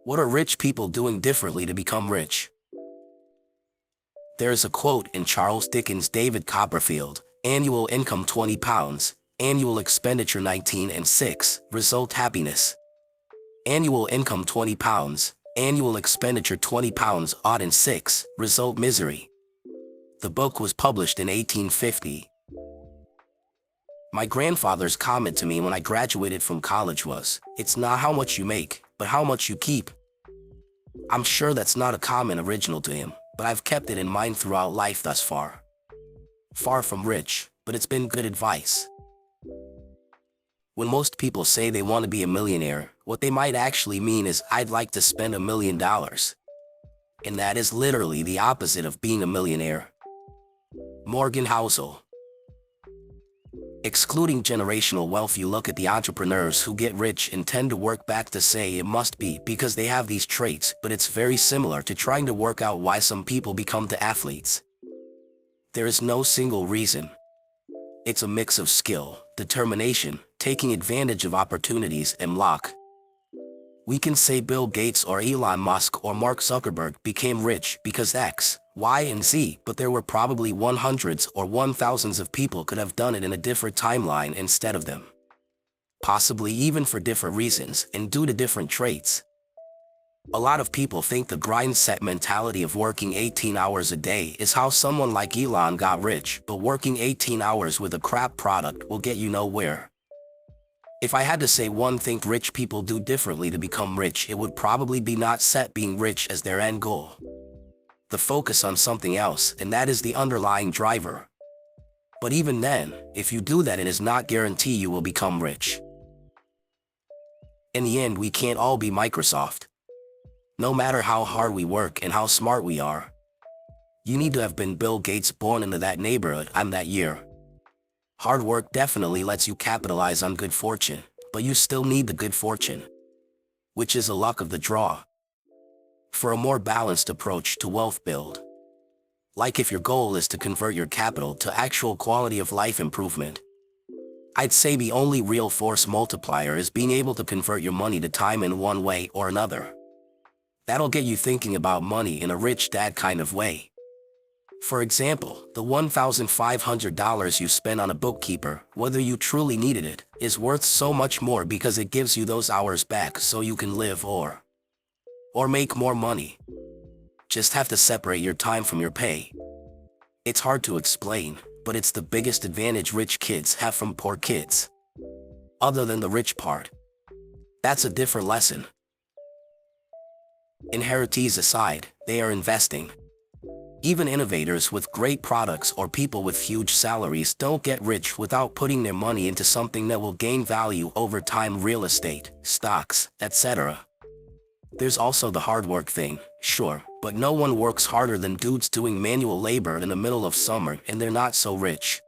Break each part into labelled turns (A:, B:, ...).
A: What are rich people doing differently to become rich? There is a quote in Charles Dickens' David Copperfield, annual income £20, annual expenditure 19 and 6, result happiness. Annual income £20, annual expenditure £20 odd and 6, result misery. The book was published in 1850. My grandfather's comment to me when I graduated from college was, "It's not how much you make, but how much you keep." I'm sure that's not a comment original to him, but I've kept it in mind throughout life thus far. Far from rich, but it's been good advice. When most people say they want to be a millionaire, what they might actually mean is, "I'd like to spend $1 million." And that is literally the opposite of being a millionaire. Morgan Housel. Excluding generational wealth, you look at the entrepreneurs who get rich and tend to work back to say it must be because they have these traits, but it's very similar to trying to work out why some people become the athletes. There is no single reason. It's a mix of skill, determination, taking advantage of opportunities, and luck. We can say Bill Gates or Elon Musk or Mark Zuckerberg became rich because X, Y, and Z, but there were probably hundreds or thousands of people could have done it in a different timeline instead of them. Possibly even for different reasons and due to different traits. A lot of people think the grind set mentality of working 18 hours a day is how someone like Elon got rich, but working 18 hours with a crap product will get you nowhere. If I had to say one thing rich people do differently to become rich, it would probably be not set being rich as their end goal. The focus on something else, and that is the underlying driver. But even then, if you do that, it does not guarantee you will become rich. In the end, we can't all be Microsoft. No matter how hard we work and how smart we are. You need to have been Bill Gates, born into that neighborhood, I'm that year. Hard work definitely lets you capitalize on good fortune, but you still need the good fortune, which is a luck of the draw. For a more balanced approach to wealth build. Like if your goal is to convert your capital to actual quality of life improvement, I'd say the only real force multiplier is being able to convert your money to time in one way or another. That'll get you thinking about money in a rich dad kind of way. For example, the $1,500 you spend on a bookkeeper, whether you truly needed it, is worth so much more because it gives you those hours back so you can live or make more money. Just have to separate your time from your pay. It's hard to explain, but it's the biggest advantage rich kids have from poor kids. Other than the rich part. That's a different lesson. Inheritees aside, they are investing. Even innovators with great products or people with huge salaries don't get rich without putting their money into something that will gain value over time: real estate, stocks, etc. There's also the hard work thing, sure, but no one works harder than dudes doing manual labor in the middle of summer, and they're not so rich.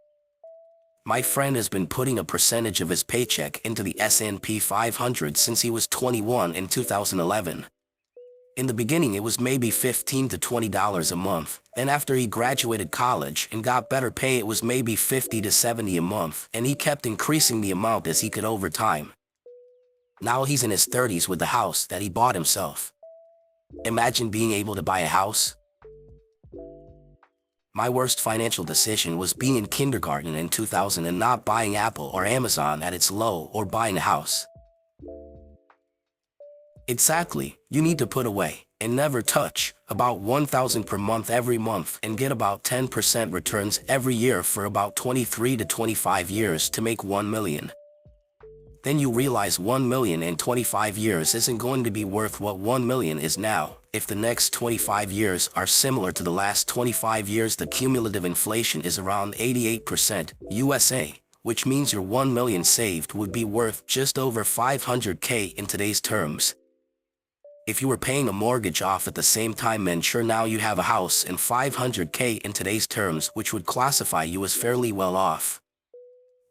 A: My friend has been putting a percentage of his paycheck into the S&P 500 since he was 21 in 2011. In the beginning it was maybe $15 to $20 a month, and after he graduated college and got better pay it was maybe $50 to $70 a month, and he kept increasing the amount as he could over time. Now he's in his 30s with the house that he bought himself. Imagine being able to buy a house. My worst financial decision was being in kindergarten in 2000 and not buying Apple or Amazon at its low, or buying a house. Exactly, you need to put away, and never touch, about $1,000 per month every month and get about 10% returns every year for about 23 to 25 years to make $1 million. Then you realize $1 million in 25 years isn't going to be worth what $1 million is now. If the next 25 years are similar to the last 25 years, the cumulative inflation is around 88% USA, which means your $1 million saved would be worth just over $500K in today's terms. If you were paying a mortgage off at the same time, then sure, now you have a house and $500K in today's terms, which would classify you as fairly well off.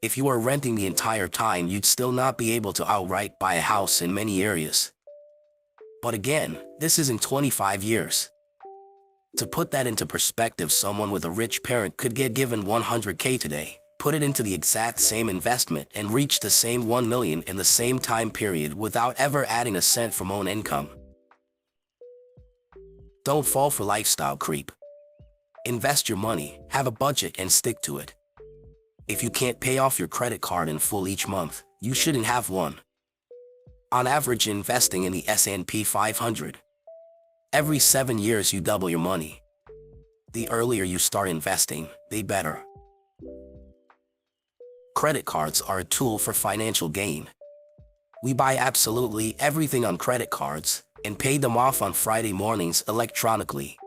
A: If you were renting the entire time, you'd still not be able to outright buy a house in many areas. But again, this is in 25 years. To put that into perspective, someone with a rich parent could get given $100K today, put it into the exact same investment, and reach the same $1 million in the same time period without ever adding a cent from own income. Don't fall for lifestyle creep. Invest your money, have a budget and stick to it. If you can't pay off your credit card in full each month, you shouldn't have one. On average, investing in the S&P 500. Every 7 years you double your money. The earlier you start investing, the better. Credit cards are a tool for financial gain. We buy absolutely everything on credit cards and pay them off on Friday mornings electronically.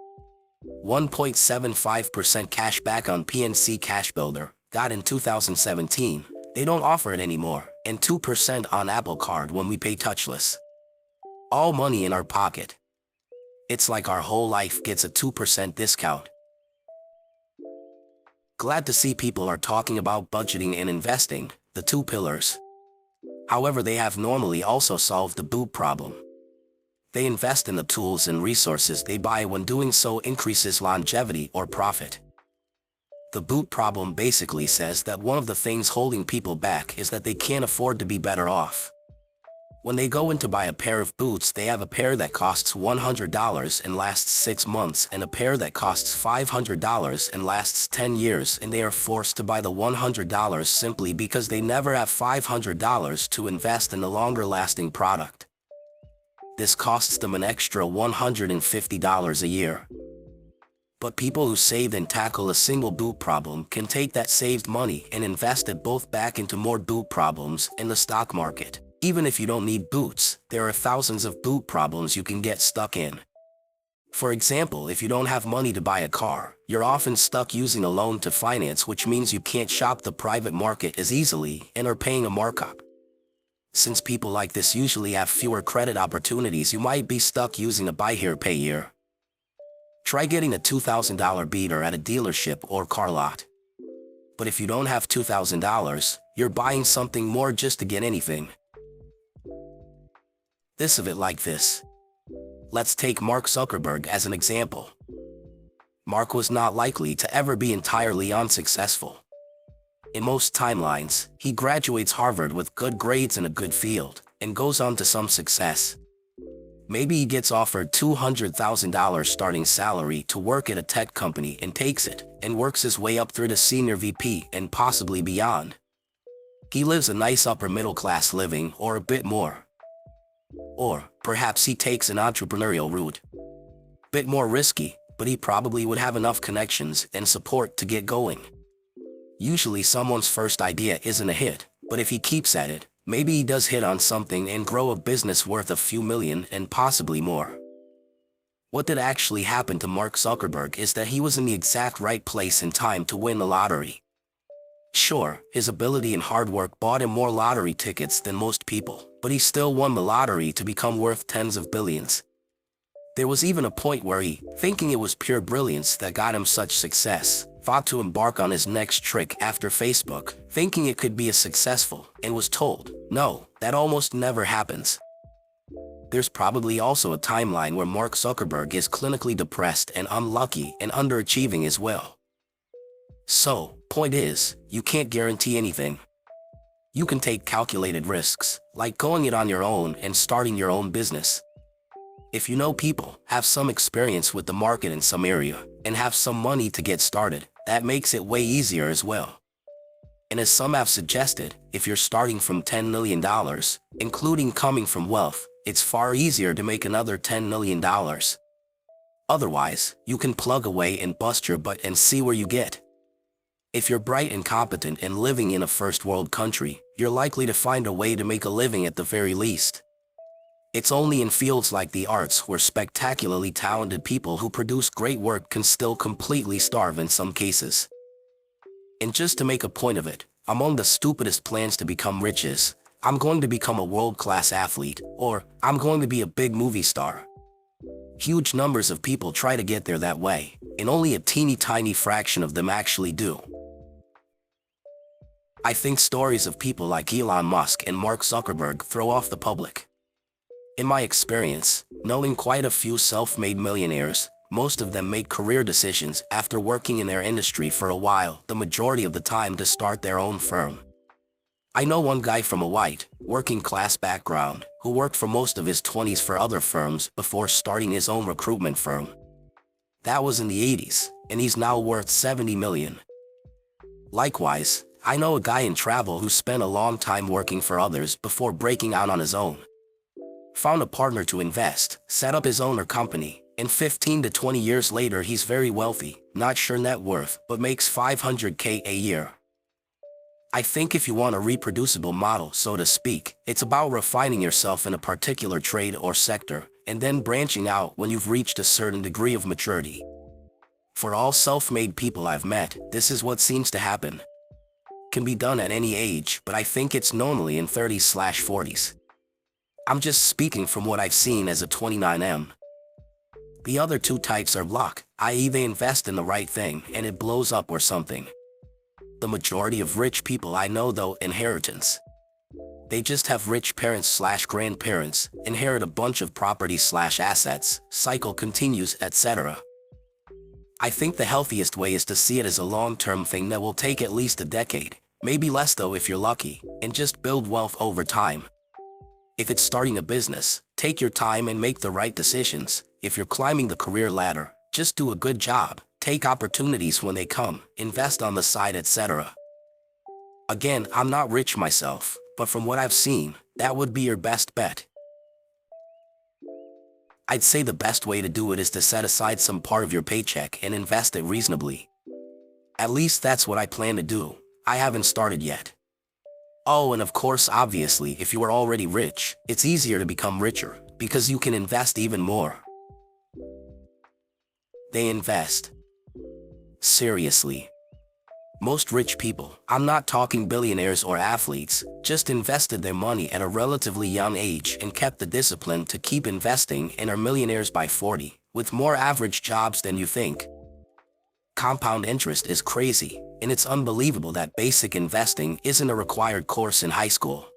A: 1.75% cash back on PNC Cash Builder got in 2017. They don't offer it anymore, and 2% on Apple Card when we pay touchless. All money in our pocket. It's like our whole life gets a 2% discount. Glad to see people are talking about budgeting and investing, the two pillars. However, they have normally also solved the boot problem. They invest in the tools and resources they buy when doing so increases longevity or profit. The boot problem basically says that one of the things holding people back is that they can't afford to be better off. When they go in to buy a pair of boots, they have a pair that costs $100 and lasts 6 months and a pair that costs $500 and lasts 10 years, and they are forced to buy the $100 simply because they never have $500 to invest in a longer-lasting product. This costs them an extra $150 a year. But people who save and tackle a single boot problem can take that saved money and invest it both back into more boot problems in the stock market. Even if you don't need boots, there are thousands of boot problems you can get stuck in. For example, if you don't have money to buy a car, you're often stuck using a loan to finance, which means you can't shop the private market as easily and are paying a markup. Since people like this usually have fewer credit opportunities, you might be stuck using a buy here, pay here. Try getting a $2,000 beater at a dealership or car lot. But if you don't have $2,000, you're buying something more just to get anything. This of it like this. Let's take Mark Zuckerberg as an example. Mark was not likely to ever be entirely unsuccessful. In most timelines, he graduates Harvard with good grades in a good field, and goes on to some success. Maybe he gets offered $200,000 starting salary to work at a tech company and takes it, and works his way up through to senior VP and possibly beyond. He lives a nice upper middle class living or a bit more. Or perhaps he takes an entrepreneurial route. Bit more risky, but he probably would have enough connections and support to get going. Usually someone's first idea isn't a hit, but if he keeps at it, maybe he does hit on something and grow a business worth a few million and possibly more. What did actually happen to Mark Zuckerberg is that he was in the exact right place in time to win the lottery. Sure, his ability and hard work bought him more lottery tickets than most people, but he still won the lottery to become worth tens of billions. There was even a point where he, thinking it was pure brilliance that got him such success, thought to embark on his next trick after Facebook, thinking it could be as successful, and was told, no, that almost never happens. There's probably also a timeline where Mark Zuckerberg is clinically depressed and unlucky and underachieving as well. So, point is, you can't guarantee anything. You can take calculated risks, like going it on your own and starting your own business. If you know people, have some experience with the market in some area, and have some money to get started, that makes it way easier as well. And as some have suggested, if you're starting from $10 million, including coming from wealth, it's far easier to make another $10 million. Otherwise, you can plug away and bust your butt and see where you get. If you're bright and competent and living in a first world country, you're likely to find a way to make a living at the very least. It's only in fields like the arts where spectacularly talented people who produce great work can still completely starve in some cases. And just to make a point of it, among the stupidest plans to become rich is, I'm going to become a world-class athlete, or I'm going to be a big movie star. Huge numbers of people try to get there that way, and only a teeny-tiny fraction of them actually do. I think stories of people like Elon Musk and Mark Zuckerberg throw off the public. In my experience, knowing quite a few self-made millionaires, most of them make career decisions after working in their industry for a while, the majority of the time to start their own firm. I know one guy from a white, working-class background, who worked for most of his 20s for other firms before starting his own recruitment firm. That was in the 80s, and he's now worth 70 million. Likewise, I know a guy in travel who spent a long time working for others before breaking out on his own. Found a partner to invest, set up his own company, and 15 to 20 years later he's very wealthy, not sure net worth, but makes 500K a year. I think if you want a reproducible model, so to speak, it's about refining yourself in a particular trade or sector, and then branching out when you've reached a certain degree of maturity. For all self-made people I've met, this is what seems to happen. Can be done at any age, but I think it's normally in 30s/40s. I'm just speaking from what I've seen as a 29M. The other two types are luck, i.e. they invest in the right thing and it blows up or something. The majority of rich people I know though, inheritance. They just have rich parents/grandparents, inherit a bunch of property/assets, cycle continues, etc. I think the healthiest way is to see it as a long-term thing that will take at least a decade, maybe less though if you're lucky, and just build wealth over time. If it's starting a business, take your time and make the right decisions. If you're climbing the career ladder, just do a good job, take opportunities when they come, invest on the side, etc. Again, I'm not rich myself, but from what I've seen, that would be your best bet. I'd say the best way to do it is to set aside some part of your paycheck and invest it reasonably. At least that's what I plan to do. I haven't started yet. Oh, and of course, obviously, if you are already rich, it's easier to become richer, because you can invest even more. They invest. Seriously. Most rich people, I'm not talking billionaires or athletes, just invested their money at a relatively young age and kept the discipline to keep investing and are millionaires by 40, with more average jobs than you think. Compound interest is crazy, and it's unbelievable that basic investing isn't a required course in high school.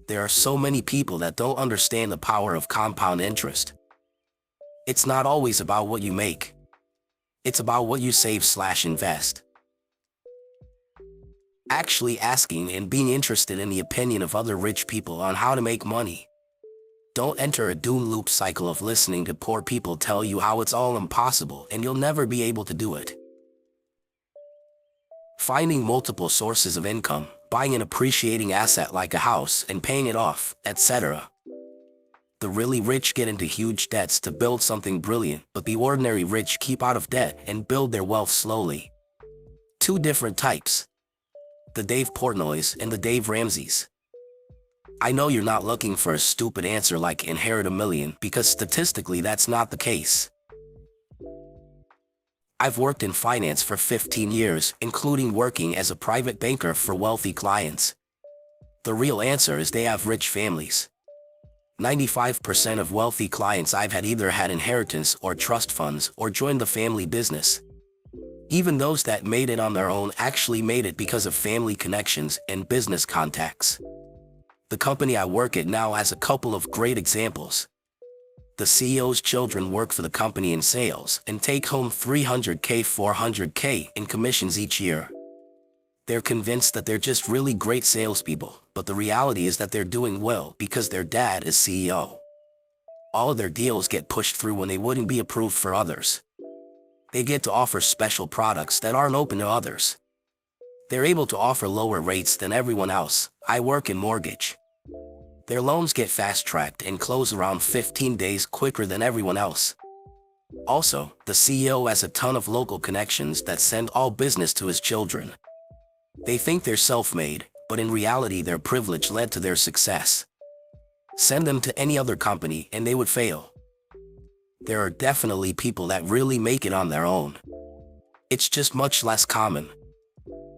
A: There are so many people that don't understand the power of compound interest. It's not always about what you make. It's about what you save/invest. Actually asking and being interested in the opinion of other rich people on how to make money. Don't enter a doom loop cycle of listening to poor people tell you how it's all impossible and you'll never be able to do it. Finding multiple sources of income, buying an appreciating asset like a house and paying it off, etc. The really rich get into huge debts to build something brilliant, but the ordinary rich keep out of debt and build their wealth slowly. Two different types. The Dave Portnoys and the Dave Ramseys. I know you're not looking for a stupid answer like inherit a million, because statistically that's not the case. I've worked in finance for 15 years, including working as a private banker for wealthy clients. The real answer is they have rich families. 95% of wealthy clients I've had either had inheritance or trust funds or joined the family business. Even those that made it on their own actually made it because of family connections and business contacts. The company I work at now has a couple of great examples. The CEO's children work for the company in sales and take home $300K, $400K in commissions each year. They're convinced that they're just really great salespeople, but the reality is that they're doing well because their dad is CEO. All of their deals get pushed through when they wouldn't be approved for others. They get to offer special products that aren't open to others. They're able to offer lower rates than everyone else. I work in mortgage. Their loans get fast-tracked and close around 15 days quicker than everyone else. Also, the CEO has a ton of local connections that send all business to his children. They think they're self-made, but in reality their privilege led to their success. Send them to any other company and they would fail. There are definitely people that really make it on their own. It's just much less common.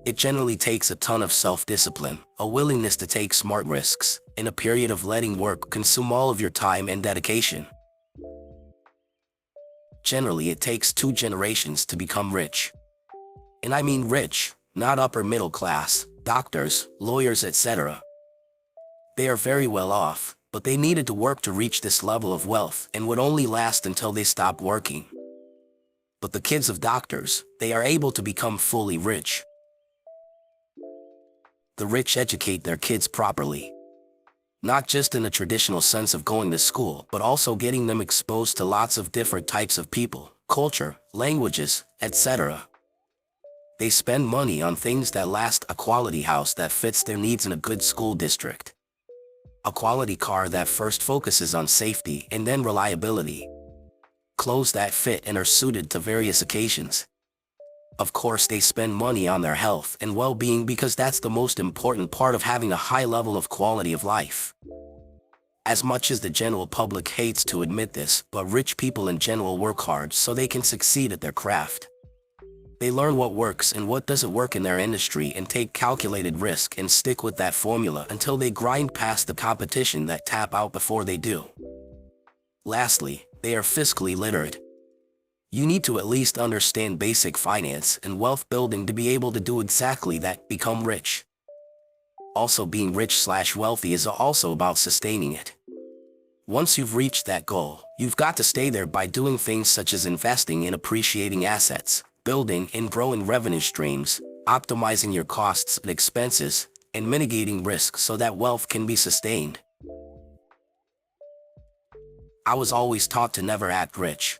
A: It generally takes a ton of self-discipline, a willingness to take smart risks, and a period of letting work consume all of your time and dedication. Generally, it takes 2 generations to become rich. And I mean rich, not upper middle class, doctors, lawyers, etc. They are very well off, but they needed to work to reach this level of wealth and would only last until they stopped working. But the kids of doctors, they are able to become fully rich. The rich educate their kids properly. Not just in the traditional sense of going to school, but also getting them exposed to lots of different types of people, culture, languages, etc. They spend money on things that last: a quality house that fits their needs in a good school district, a quality car that first focuses on safety and then reliability, clothes that fit and are suited to various occasions. Of course, they spend money on their health and well-being because that's the most important part of having a high level of quality of life. As much as the general public hates to admit this, but rich people in general work hard so they can succeed at their craft. They learn what works and what doesn't work in their industry and take calculated risk and stick with that formula until they grind past the competition that tap out before they do. Lastly, they are fiscally literate. You need to at least understand basic finance and wealth building to be able to do exactly that: become rich. Also, being rich/wealthy is also about sustaining it. Once you've reached that goal, you've got to stay there by doing things such as investing in appreciating assets, building and growing revenue streams, optimizing your costs and expenses, and mitigating risk so that wealth can be sustained. I was always taught to never act rich.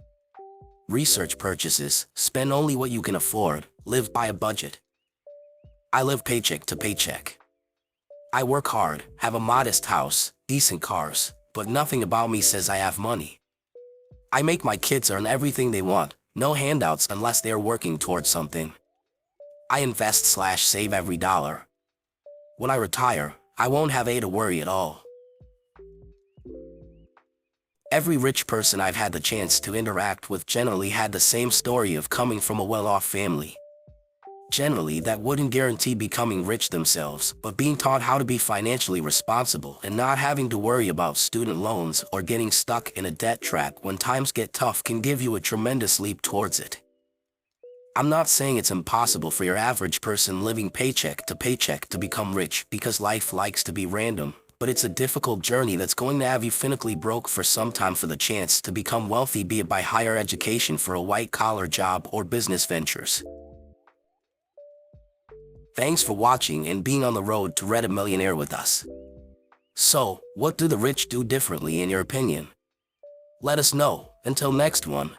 A: Research purchases, spend only what you can afford, live by a budget. I live paycheck to paycheck. I work hard, have a modest house, decent cars, but nothing about me says I have money. I make my kids earn everything they want, no handouts unless they are working towards something. I invest/save every dollar. When I retire, I won't have to worry at all. Every rich person I've had the chance to interact with generally had the same story of coming from a well-off family. Generally, that wouldn't guarantee becoming rich themselves, but being taught how to be financially responsible and not having to worry about student loans or getting stuck in a debt trap when times get tough can give you a tremendous leap towards it. I'm not saying it's impossible for your average person living paycheck to paycheck to become rich, because life likes to be random, but it's a difficult journey that's going to have you financially broke for some time for the chance to become wealthy, be it by higher education for a white-collar job or business ventures. Thanks for watching and being on the road to Reddit Millionaire with us. So, what do the rich do differently in your opinion? Let us know. Until next one.